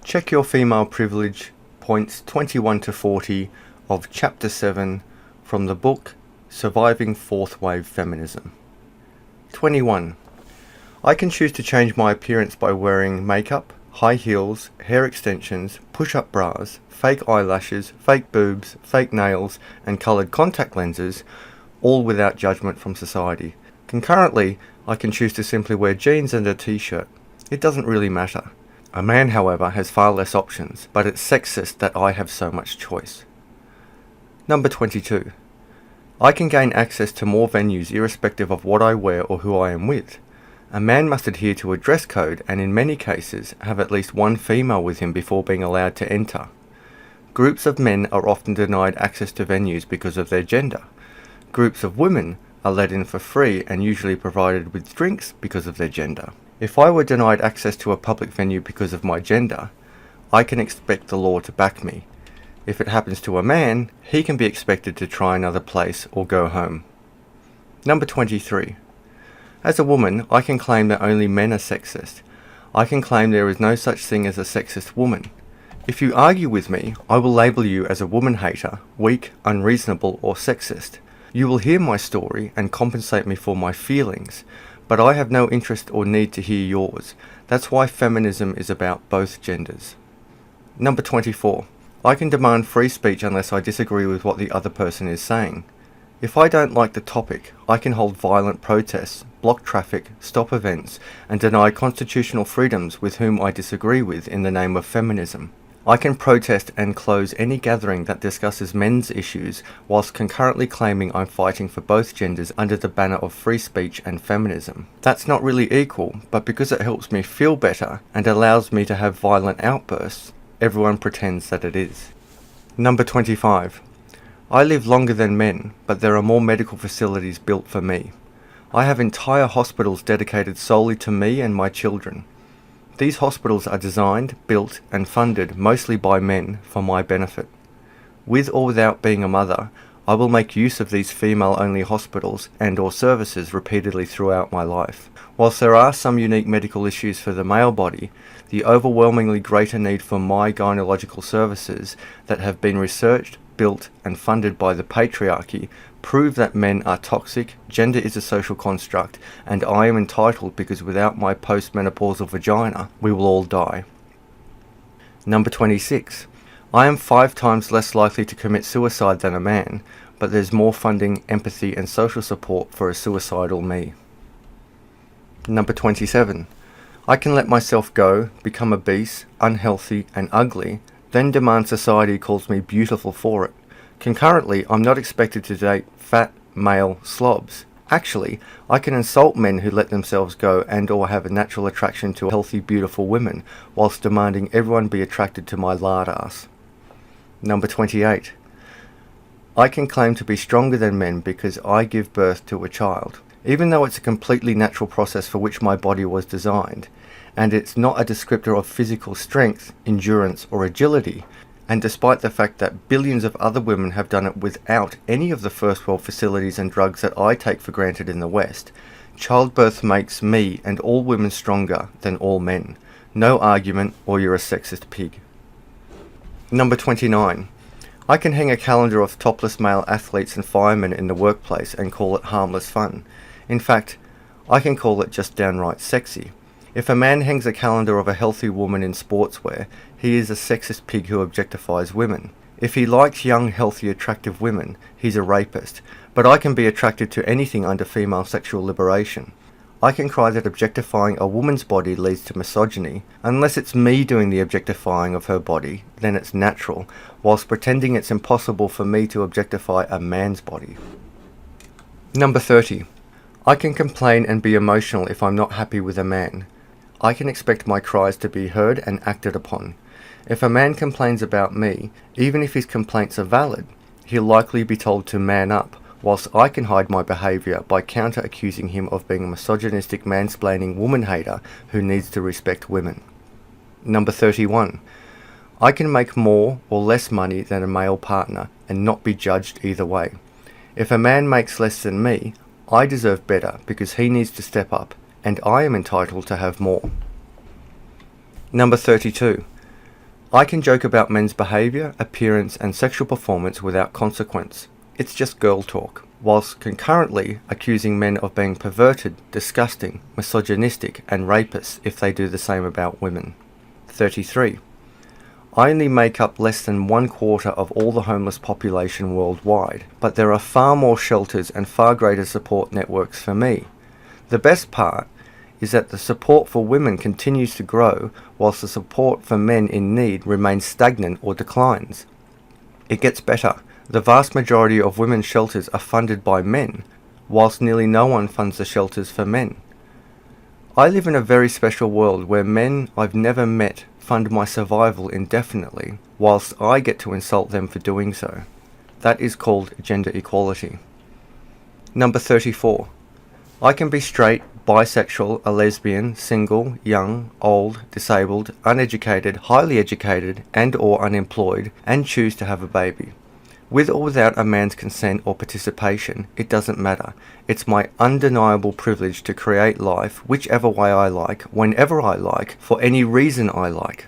Check your female privilege, points 21 to 40 of Chapter 7 from the book Surviving Fourth-Wave-Feminism. 21. I can choose to change my appearance by wearing makeup, high heels, hair extensions, push-up bras, fake eyelashes, fake boobs, fake nails, and coloured contact lenses, all without judgment from society. Concurrently, I can choose to simply wear jeans and a t-shirt. It doesn't really matter. A man, however, has far less options, but it's sexist that I have so much choice. Number 22. I can gain access to more venues irrespective of what I wear or who I am with. A man must adhere to a dress code and in many cases have at least one female with him before being allowed to enter. Groups of men are often denied access to venues because of their gender. Groups of women are let in for free and usually provided with drinks because of their gender. If I were denied access to a public venue because of my gender, I can expect the law to back me. If it happens to a man, he can be expected to try another place or go home. Number 23. As a woman, I can claim that only men are sexist. I can claim there is no such thing as a sexist woman. If you argue with me, I will label you as a woman hater, weak, unreasonable, or sexist. You will hear my story and compensate me for my feelings, but I have no interest or need to hear yours. That's why feminism is about both genders. Number 24. I can demand free speech unless I disagree with what the other person is saying. If I don't like the topic, I can hold violent protests, block traffic, stop events, and deny constitutional freedoms with whom I disagree with in the name of feminism. I can protest and close any gathering that discusses men's issues whilst concurrently claiming I'm fighting for both genders under the banner of free speech and feminism. That's not really equal, but because it helps me feel better and allows me to have violent outbursts, everyone pretends that it is. Number 25. I live longer than men, but there are more medical facilities built for me. I have entire hospitals dedicated solely to me and my children. These hospitals are designed, built, and funded mostly by men for my benefit. With or without being a mother, I will make use of these female-only hospitals and/or services repeatedly throughout my life. Whilst there are some unique medical issues for the male body, the overwhelmingly greater need for my gynecological services that have been researched, built, and funded by the patriarchy prove that men are toxic, gender is a social construct, and I am entitled because without my postmenopausal vagina, we will all die. Number 26. I am 5 times less likely to commit suicide than a man, but there's more funding, empathy, and social support for a suicidal me. Number 27. I can let myself go, become obese, unhealthy, and ugly, then demand society calls me beautiful for it. Concurrently, I'm not expected to date fat, male slobs. Actually, I can insult men who let themselves go and/or have a natural attraction to healthy, beautiful women, whilst demanding everyone be attracted to my lard ass. Number 28. I can claim to be stronger than men because I give birth to a child. Even though it's a completely natural process for which my body was designed, and it's not a descriptor of physical strength, endurance, or agility, and despite the fact that billions of other women have done it without any of the first world facilities and drugs that I take for granted in the West, childbirth makes me and all women stronger than all men. No argument, or you're a sexist pig. Number 29. I can hang a calendar of topless male athletes and firemen in the workplace and call it harmless fun. In fact, I can call it just downright sexy. If a man hangs a calendar of a healthy woman in sportswear, he is a sexist pig who objectifies women. If he likes young, healthy, attractive women, he's a rapist. But I can be attracted to anything under female sexual liberation. I can cry that objectifying a woman's body leads to misogyny. Unless it's me doing the objectifying of her body, then it's natural, whilst pretending it's impossible for me to objectify a man's body. Number 30. I can complain and be emotional if I'm not happy with a man. I can expect my cries to be heard and acted upon. If a man complains about me, even if his complaints are valid, he'll likely be told to man up, whilst I can hide my behaviour by counter-accusing him of being a misogynistic mansplaining woman hater who needs to respect women. Number 31. I can make more or less money than a male partner and not be judged either way. If a man makes less than me, I deserve better because he needs to step up, and I am entitled to have more. Number 32. I can joke about men's behaviour, appearance and sexual performance without consequence. It's just girl talk, whilst concurrently accusing men of being perverted, disgusting, misogynistic and rapists if they do the same about women. 33. I only make up less than 1/4 of all the homeless population worldwide, but there are far more shelters and far greater support networks for me. The best part is that the support for women continues to grow, whilst the support for men in need remains stagnant or declines. It gets better. The vast majority of women's shelters are funded by men, whilst nearly no one funds the shelters for men. I live in a very special world where men I've never met fund my survival indefinitely, whilst I get to insult them for doing so. That is called gender equality. Number 34. I can be straight, bisexual, a lesbian, single, young, old, disabled, uneducated, highly educated, and or unemployed, and choose to have a baby. With or without a man's consent or participation, it doesn't matter. It's my undeniable privilege to create life whichever way I like, whenever I like, for any reason I like.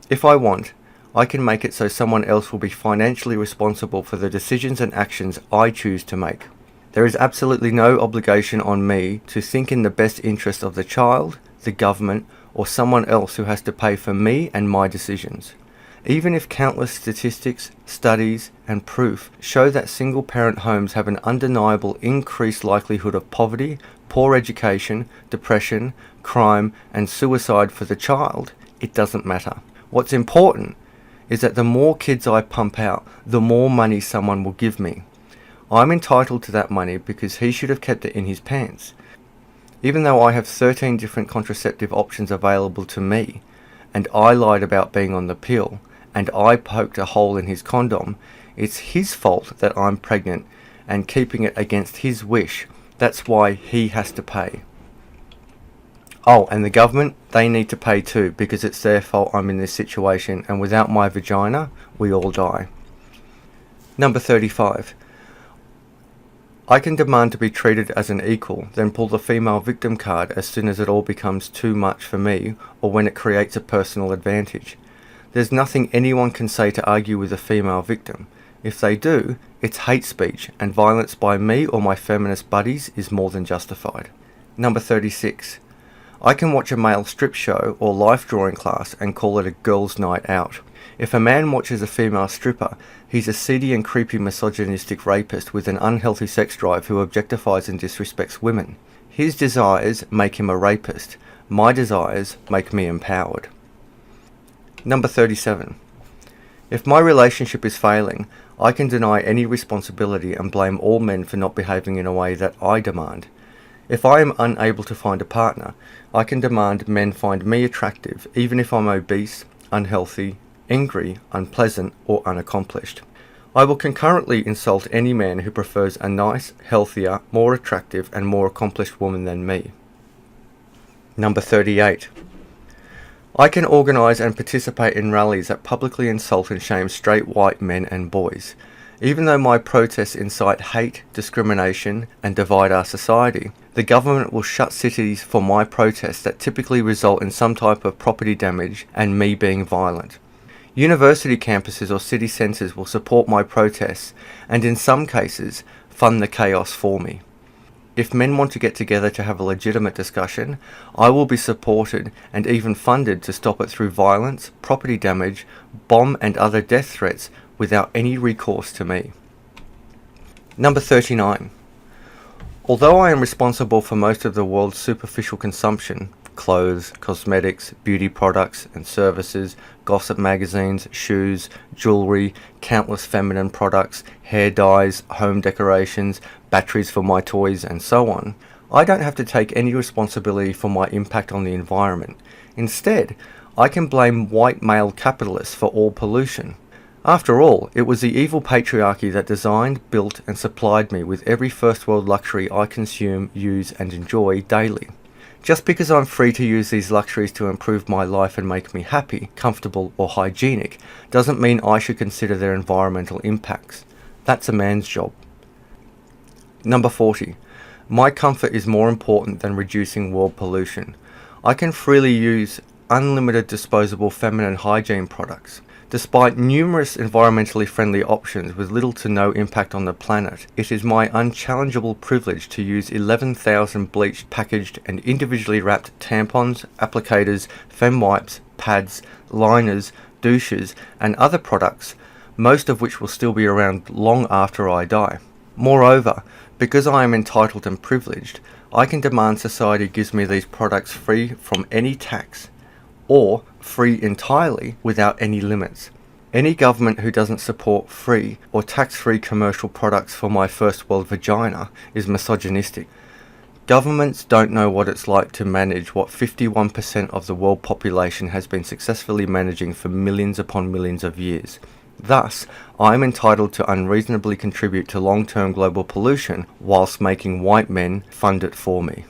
If I want, I can make it so someone else will be financially responsible for the decisions and actions I choose to make. There is absolutely no obligation on me to think in the best interest of the child, the government, or someone else who has to pay for me and my decisions. Even if countless statistics, studies, and proof show that single-parent homes have an undeniable increased likelihood of poverty, poor education, depression, crime, and suicide for the child, it doesn't matter. What's important is that the more kids I pump out, the more money someone will give me. I'm entitled to that money because he should have kept it in his pants. Even though I have 13 different contraceptive options available to me, and I lied about being on the pill, and I poked a hole in his condom, it's his fault that I'm pregnant and keeping it against his wish. That's why he has to pay. Oh, and the government, they need to pay too, because it's their fault I'm in this situation, and without my vagina, we all die. Number 35. I can demand to be treated as an equal, then pull the female victim card as soon as it all becomes too much for me, or when it creates a personal advantage. There's nothing anyone can say to argue with a female victim. If they do, it's hate speech, and violence by me or my feminist buddies is more than justified. Number 36. I can watch a male strip show or life drawing class and call it a girls' night out. If a man watches a female stripper, he's a seedy and creepy misogynistic rapist with an unhealthy sex drive who objectifies and disrespects women. His desires make him a rapist. My desires make me empowered. Number 37. If my relationship is failing, I can deny any responsibility and blame all men for not behaving in a way that I demand. If I am unable to find a partner, I can demand men find me attractive, even if I'm obese, unhealthy, angry, unpleasant, or unaccomplished. I will concurrently insult any man who prefers a nice, healthier, more attractive, and more accomplished woman than me. Number 38. I can organise and participate in rallies that publicly insult and shame straight white men and boys. Even though my protests incite hate, discrimination, and divide our society, the government will shut cities for my protests that typically result in some type of property damage and me being violent. University campuses or city centres will support my protests and in some cases fund the chaos for me. If men want to get together to have a legitimate discussion, I will be supported and even funded to stop it through violence, property damage, bomb and other death threats without any recourse to me. Number 39. Although I am responsible for most of the world's superficial consumption, clothes, cosmetics, beauty products and services, gossip magazines, shoes, jewellery, countless feminine products, hair dyes, home decorations, batteries for my toys and so on, I don't have to take any responsibility for my impact on the environment. Instead, I can blame white male capitalists for all pollution. After all, it was the evil patriarchy that designed, built and supplied me with every first world luxury I consume, use and enjoy daily. Just because I'm free to use these luxuries to improve my life and make me happy, comfortable or hygienic doesn't mean I should consider their environmental impacts. That's a man's job. Number 40. My comfort is more important than reducing world pollution. I can freely use unlimited disposable feminine hygiene products. Despite numerous environmentally friendly options with little to no impact on the planet, it is my unchallengeable privilege to use 11,000 bleached, packaged and individually wrapped tampons, applicators, fem wipes, pads, liners, douches and other products, most of which will still be around long after I die. Moreover, because I am entitled and privileged, I can demand society gives me these products free from any tax, or free entirely without any limits. Any government who doesn't support free or tax-free commercial products for my first world vagina is misogynistic. Governments don't know what it's like to manage what 51% of the world population has been successfully managing for millions upon millions of years. Thus, I am entitled to unreasonably contribute to long-term global pollution whilst making white men fund it for me.